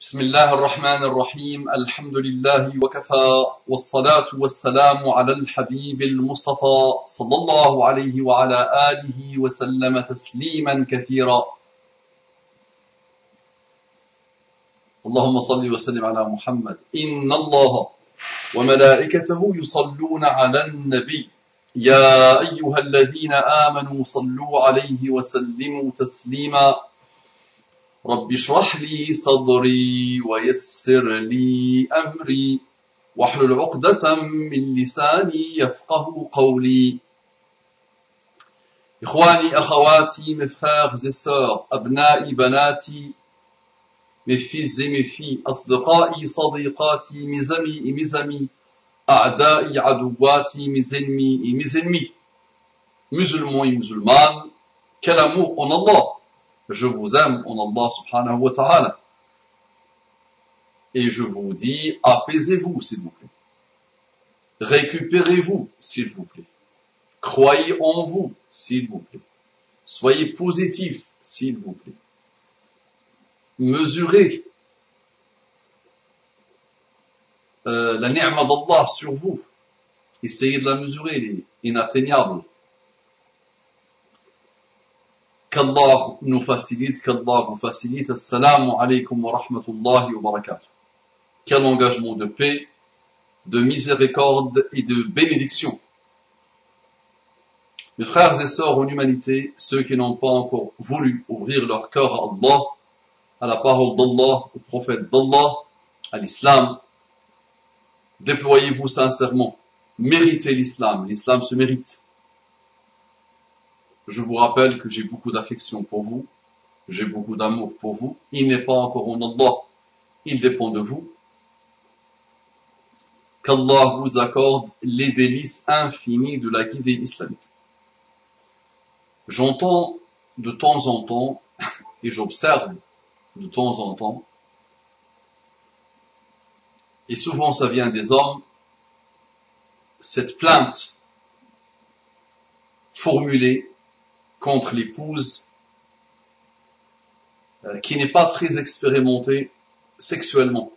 بسم الله الرحمن الرحيم الحمد لله وكفى والصلاة والسلام على الحبيب المصطفى صلى الله عليه وعلى آله وسلم تسليما كثيرا. اللهم صل وسلم على محمد. إن الله وملائكته يصلون على النبي يا أيها الذين آمنوا صلوا عليه وسلموا تسليما. رب اشرح لي صدري ويسر لي أمري واحلل عقدة من لساني يفقه قولي. إخواني أخواتي, mes frères et sœurs, أبنائي بناتي, mes fils et mes filles, أصدقائي صديقاتي, mes amis et mes amis, أعدائي عدواتي, mes ennemis et mes ennemis, musulmans et musulmanes, quel amour en Allah. Je vous aime en Allah subhanahu wa ta'ala. Et je vous dis, apaisez-vous s'il vous plaît. Récupérez-vous s'il vous plaît. Croyez en vous s'il vous plaît. Soyez positifs s'il vous plaît. Mesurez la ni'ma d'Allah sur vous. Essayez de la mesurer, elle est inatteignable. Qu'Allah nous facilite, qu'Allah vous facilite. Assalamu alaikum wa rahmatullahi wa barakatuh. Quel engagement de paix, de miséricorde et de bénédiction. Mes frères et sœurs en humanité, ceux qui n'ont pas encore voulu ouvrir leur cœur à Allah, à la parole d'Allah, au prophète d'Allah, à l'islam, déployez-vous sincèrement. Méritez l'islam, l'islam se mérite. Je vous rappelle que j'ai beaucoup d'affection pour vous, j'ai beaucoup d'amour pour vous. Il n'est pas encore en Allah, il dépend de vous. Qu'Allah vous accorde les délices infinies de la guidée islamique. J'entends de temps en temps, et j'observe de temps en temps, et souvent ça vient des hommes, cette plainte formulée contre l'épouse qui n'est pas très expérimentée sexuellement,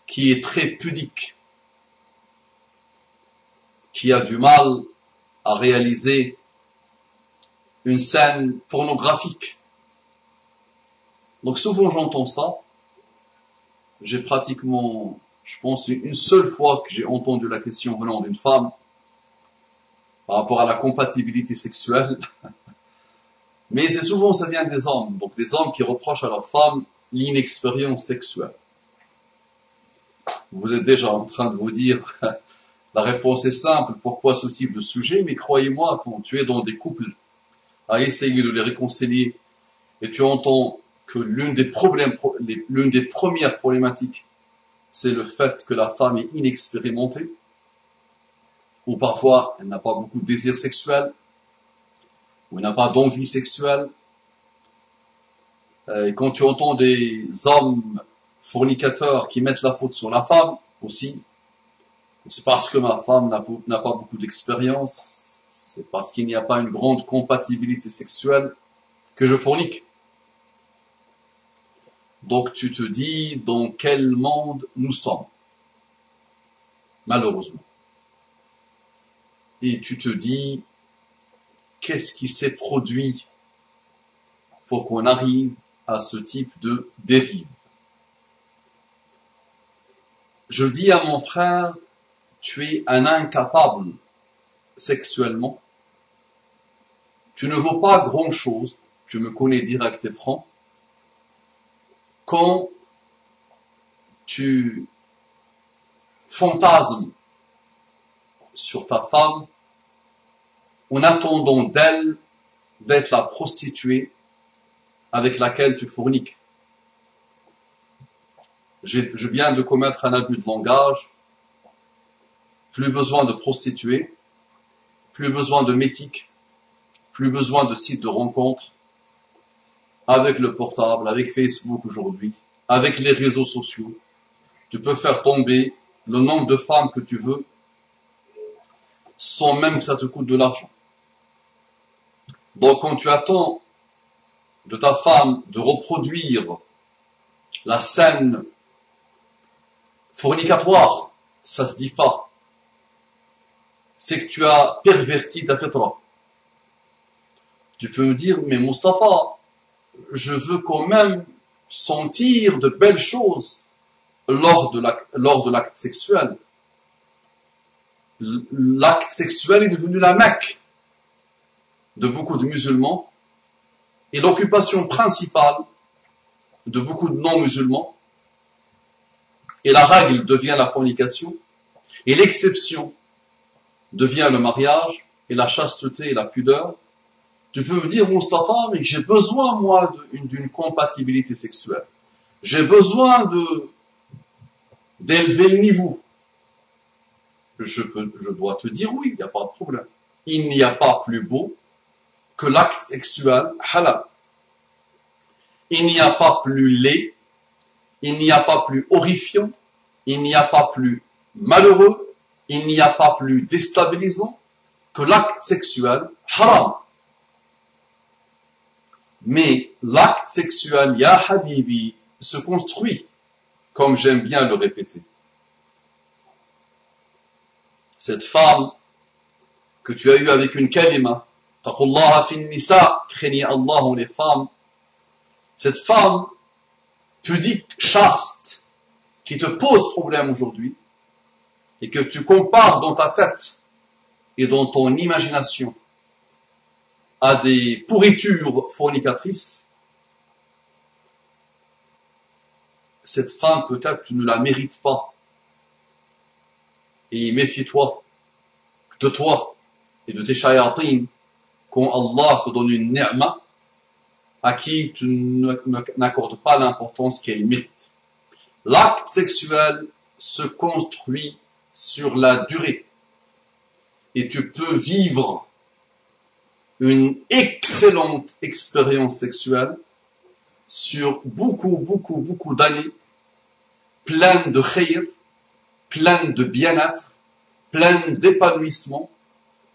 qui est très pudique, qui a du mal à réaliser une scène pornographique. Donc souvent j'entends ça. J'ai pratiquement, je pense, une seule fois que j'ai entendu la question venant d'une femme par rapport à la compatibilité sexuelle. Mais c'est souvent, ça vient des hommes. Donc des hommes qui reprochent à leurs femmes l'inexpérience sexuelle. Vous êtes déjà en train de vous dire, la réponse est simple, pourquoi ce type de sujet? Mais croyez-moi, quand tu es dans des couples à essayer de les réconcilier et tu entends que l'une des premières problématiques, c'est le fait que la femme est inexpérimentée, ou parfois elle n'a pas beaucoup de désir sexuel, ou elle n'a pas d'envie sexuelle. Et quand tu entends des hommes fornicateurs qui mettent la faute sur la femme aussi, c'est parce que ma femme n'a pas beaucoup d'expérience, c'est parce qu'il n'y a pas une grande compatibilité sexuelle que je fornique. Donc tu te dis dans quel monde nous sommes, malheureusement. Et tu te dis, qu'est-ce qui s'est produit pour qu'on arrive à ce type de dérive? Je dis à mon frère, tu es un incapable sexuellement, tu ne vaux pas grand-chose, tu me connais direct et franc, quand tu fantasmes sur ta femme, en attendant d'elle d'être la prostituée avec laquelle tu forniques. Je viens de commettre un abus de langage, plus besoin de prostituée, plus besoin de métique, plus besoin de sites de rencontres, avec le portable, avec Facebook aujourd'hui, avec les réseaux sociaux, tu peux faire tomber le nombre de femmes que tu veux, sans même que ça te coûte de l'argent. Donc quand tu attends de ta femme de reproduire La scène fornicatoire, ça se dit pas. C'est que tu as perverti ta fitra. Tu peux me dire, mais Mustapha, je veux quand même sentir de belles choses lors de l'acte sexuel. L'acte sexuel est devenu la Mecque de beaucoup de musulmans et l'occupation principale de beaucoup de non-musulmans. Et la règle devient la fornication et l'exception devient le mariage et la chasteté et la pudeur. Tu peux me dire, Mustapha, mais j'ai besoin, moi, d'une compatibilité sexuelle. J'ai besoin d'élever le niveau. Je dois te dire oui, il n'y a pas de problème. Il n'y a pas plus beau que l'acte sexuel halal. Il n'y a pas plus laid, il n'y a pas plus horrifiant, il n'y a pas plus malheureux, il n'y a pas plus déstabilisant que l'acte sexuel haram. Mais l'acte sexuel, ya habibi, se construit, comme j'aime bien le répéter. Cette femme que tu as eue avec une kalima, taqullaha fin nisa, craignez Allah en les femmes, cette femme pudique, chaste, qui te pose problème aujourd'hui, et que tu compares dans ta tête et dans ton imagination à des pourritures fornicatrices, cette femme, peut-être, tu ne la mérites pas. Et méfie-toi de toi et de tes shayatines quand Allah te donne une ni'ma à qui tu n'accordes pas l'importance qu'elle mérite. L'acte sexuel se construit sur la durée. Et tu peux vivre une excellente expérience sexuelle sur beaucoup d'années, pleine de khayr, pleine de bien-être, pleine d'épanouissement,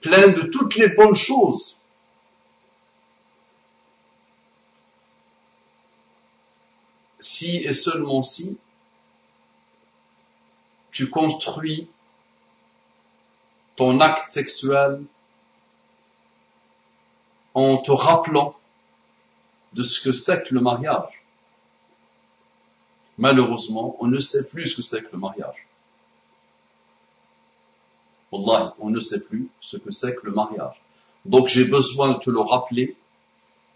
pleine de toutes les bonnes choses. Si et seulement si tu construis ton acte sexuel en te rappelant de ce que c'est que le mariage. Malheureusement, on ne sait plus ce que c'est que le mariage. Wallahi, on ne sait plus ce que c'est que le mariage. Donc j'ai besoin de te le rappeler.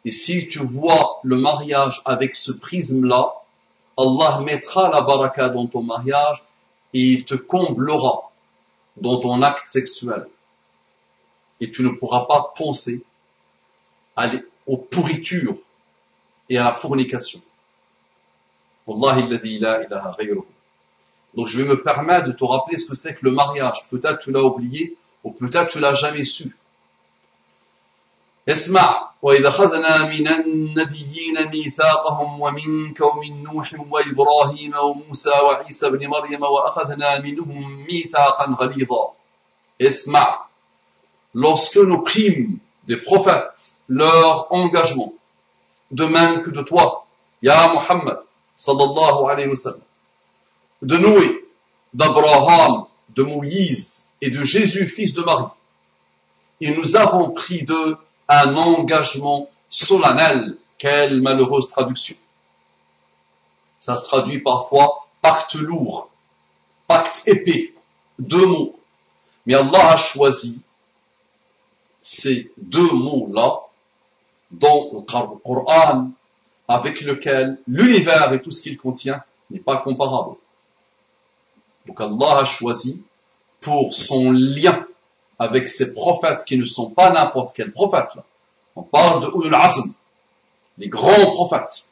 Et si tu vois le mariage avec ce prisme-là, Allah mettra la baraka dans ton mariage et il te comblera dans ton acte sexuel. Et tu ne pourras pas penser aux pourritures et à la fornication. Wallahi alladhi la ilaha ghayruhu. Donc je vais me permettre de te rappeler ce que c'est que le mariage. Peut-être tu l'as oublié ou peut-être tu l'as jamais su. اسمع وإذا أخذنا من النبيين ميثاقهم ومنك ومن نوح وإبراهيم وموسى وعيسى بن مريم وأخذنا منهم ميثاقا غليظا. اسمع, lorsque nous prîmes des prophètes leur engagement, de même que de toi, Ya Muhammad, sallallahu alayhi wa sallam, de Noé, d'Abraham, de Moïse et de Jésus, fils de Marie, et nous avons pris d'eux un engagement solennel. Quelle malheureuse traduction. Ça se traduit parfois pacte lourd, pacte épais, deux mots. Mais Allah a choisi ces deux mots-là dans le Coran, avec lequel l'univers et tout ce qu'il contient n'est pas comparable. Donc Allah a choisi pour son lien avec ces prophètes qui ne sont pas n'importe quel prophète. Là. On parle de Ulul Azm, les grands prophètes.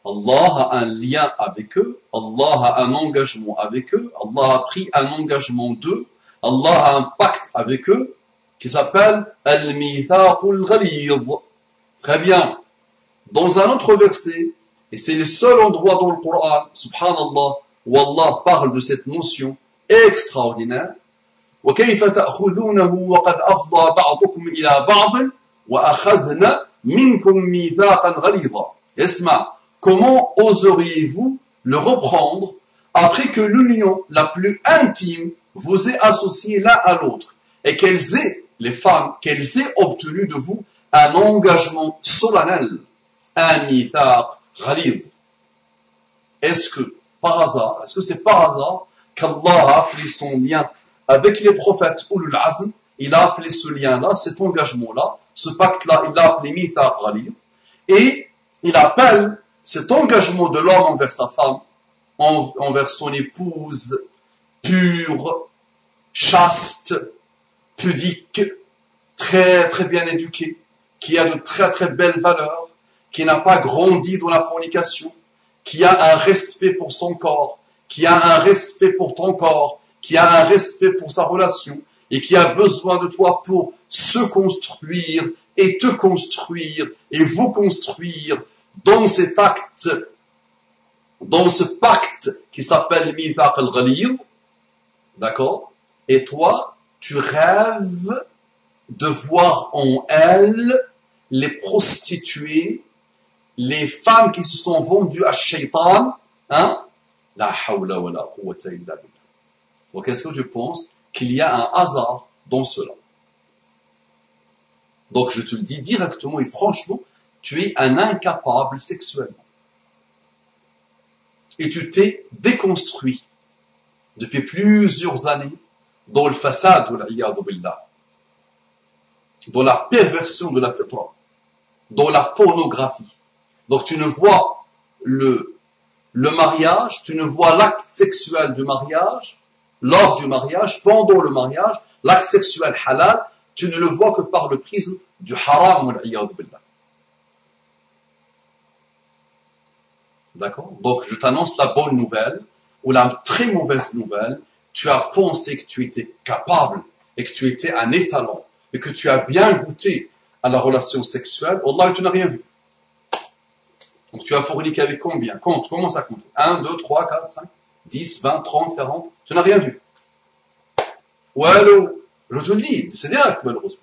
Allah a un lien avec eux, Allah a un engagement avec eux, Allah a pris un engagement d'eux, Allah a un pacte avec eux qui s'appelle Al-Mithaqul Ghalidh. Très bien. Dans un autre verset, et c'est le seul endroit dans le Coran, subhanallah, où Allah parle de cette notion extraordinaire, وكيف تأخذونه وقد أفضى بعضكم إلى بعض وأخذنا منكم ميثاقا غليظا. اسمع, comment oseriez-vous le reprendre après que l'union la plus intime vous ait associé l'un à l'autre et qu'elles aient, les femmes, qu'elles aient obtenu de vous un engagement solennel, un mithaq ghalidh. Est-ce que c'est par hasard qu'Allah a appelé son lien avec les prophètes Ulul Azm, il a appelé ce lien-là, cet engagement-là, ce pacte-là, il l'a appelé mithaq ghalidh, et il appelle cet engagement de l'homme envers sa femme, envers son épouse, pure, chaste, pudique, très très bien éduquée, qui a de très très belles valeurs, qui n'a pas grandi dans la fornication, qui a un respect pour son corps, qui a un respect pour ton corps, qui a un respect pour sa relation, et qui a besoin de toi pour se construire, et te construire, et vous construire dans cet acte, dans ce pacte qui s'appelle Mithaq al-Ghalidh, d'accord? Et toi, tu rêves de voir en elle les prostituées, les femmes qui se sont vendues à Shaitan, hein? La hawla wa la quwwata illa billah. Donc, est-ce que tu penses qu'il y a un hasard dans cela? Donc, je te le dis directement et franchement, tu es un incapable sexuellement. Et tu t'es déconstruit depuis plusieurs années dans le façade, dans la perversion de la fitra, dans la pornographie. Donc tu ne vois le mariage, tu ne vois l'acte sexuel du mariage, lors du mariage, pendant le mariage, l'acte sexuel halal, tu ne le vois que par le prisme du haram, billah. D'accord? Donc je t'annonce la bonne nouvelle, ou la très mauvaise nouvelle. Tu as pensé que tu étais capable, et que tu étais un étalon, et que tu as bien goûté à la relation sexuelle. Wallah, tu n'as rien vu. Donc tu as forniqué avec combien? Compte, commence à compter. 1, 2, 3, 4, 5, 10, 20, 30, 40. Tu n'as rien vu. Ou alors, je te le dis, c'est direct malheureusement.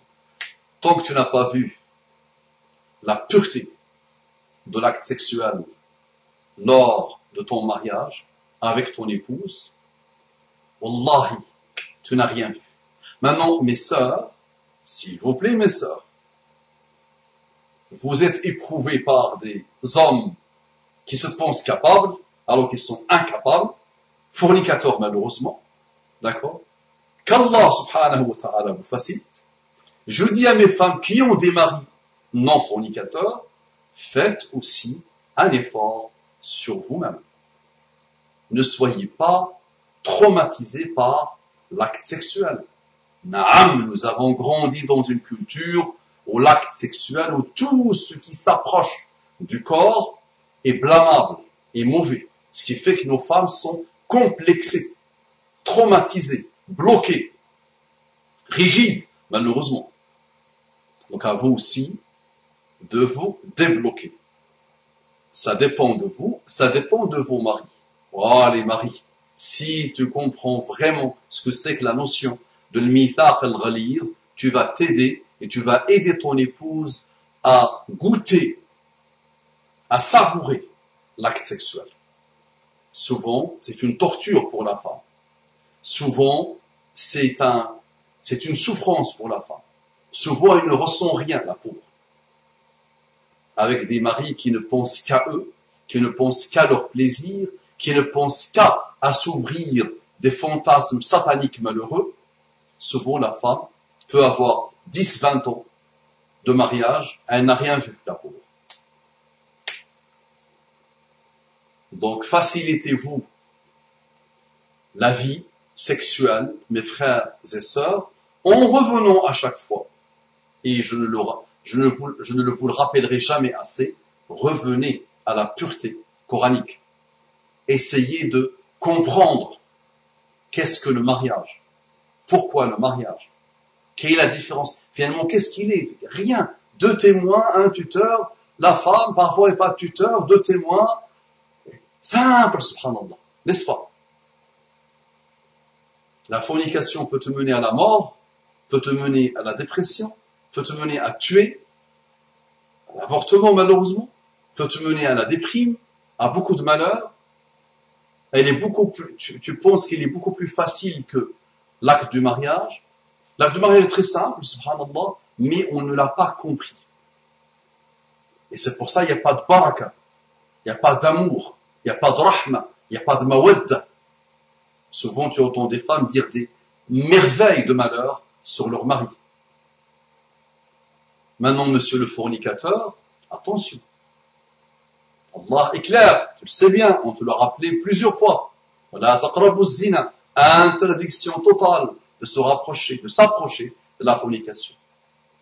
Tant que tu n'as pas vu la pureté de l'acte sexuel lors de ton mariage avec ton épouse, wallahi, tu n'as rien vu. Maintenant, mes sœurs, s'il vous plaît, mes sœurs, vous êtes éprouvés par des hommes qui se pensent capables, alors qu'ils sont incapables, fornicateurs malheureusement, d'accord? Qu'Allah subhanahu wa ta'ala vous facilite. Je dis à mes femmes qui ont des maris non fornicateurs, faites aussi un effort sur vous-même. Ne soyez pas traumatisés par l'acte sexuel. Naam, nous avons grandi dans une culture où l'acte sexuel, où tout ce qui s'approche du corps est blâmable et mauvais. Ce qui fait que nos femmes sont complexées, traumatisées, bloquées, rigides, malheureusement. Donc à vous aussi de vous débloquer. Ça dépend de vous, ça dépend de vos maris. Oh les maris, si tu comprends vraiment ce que c'est que la notion de l'mithaq al-ghalidh, tu vas t'aider et tu vas aider ton épouse à goûter, à savourer l'acte sexuel. Souvent, c'est une torture pour la femme. Souvent, c'est une souffrance pour la femme. Souvent, elle ne ressent rien, la pauvre. Avec des maris qui ne pensent qu'à eux, qui ne pensent qu'à leur plaisir, qui ne pensent qu'à assouvir des fantasmes sataniques malheureux, souvent la femme peut avoir 10-20 ans de mariage, elle n'a rien vu, la pauvre. Donc facilitez-vous la vie sexuelle, mes frères et sœurs, en revenant à chaque fois, et je ne vous le rappellerai jamais assez, revenez à la pureté coranique. Essayez de comprendre qu'est-ce que le mariage, pourquoi le mariage, quelle est la différence, finalement qu'est-ce qu'il est, rien, 2 témoins, un tuteur, la femme parfois n'est pas tuteur, 2 témoins, simple, subhanallah, n'est-ce pas? La fornication peut te mener à la mort, peut te mener à la dépression, peut te mener à tuer, à l'avortement malheureusement, peut te mener à la déprime, a beaucoup de malheurs, elle est beaucoup plus, tu penses qu'il est beaucoup plus facile que l'acte du mariage. L'acte du mariage est très simple, subhanallah, mais on ne l'a pas compris. Et c'est pour ça qu'il n'y a pas de baraka, il n'y a pas d'amour, il n'y a pas de rahma, il n'y a pas de mawadda. Souvent, tu entends des femmes dire des merveilles de malheur sur leur mari. Maintenant, monsieur le fornicateur, attention. Allah est clair, tu le sais bien, on te l'a rappelé plusieurs fois. Wala taqrabu zina, interdiction totale de se rapprocher, de s'approcher de la fornication.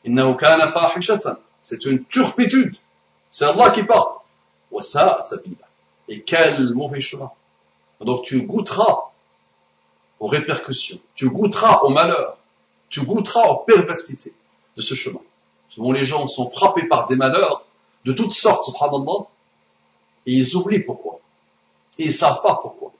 Innahu kana fahishatan, c'est une turpitude. C'est Allah qui parle. Wa sa'a sabila. Et quel mauvais chemin. Donc tu goûteras aux répercussions, tu goûteras au malheur, tu goûteras aux perversités de ce chemin. Souvent les gens sont frappés par des malheurs de toutes sortes, subhanallah, et ils oublient pourquoi. Et ils ne savent pas pourquoi.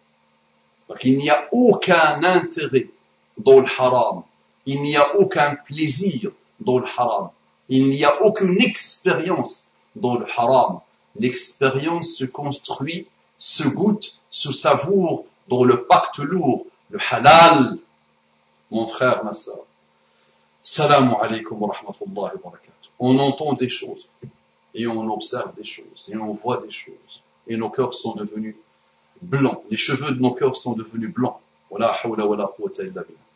Donc il n'y a aucun intérêt dans le haram. Il n'y a aucun plaisir dans le haram. Il n'y a aucune expérience dans le haram. L'expérience se construit, se goûte, se savoure dans le pacte lourd, le halal. Mon frère, ma soeur. Salam alaikum wa rahmatullahi wa barakatuh. On entend des choses. Et on observe des choses, et on voit des choses, et nos cœurs sont devenus blancs, les cheveux de nos cœurs sont devenus blancs. Wala hawla wala quwwata illa billah.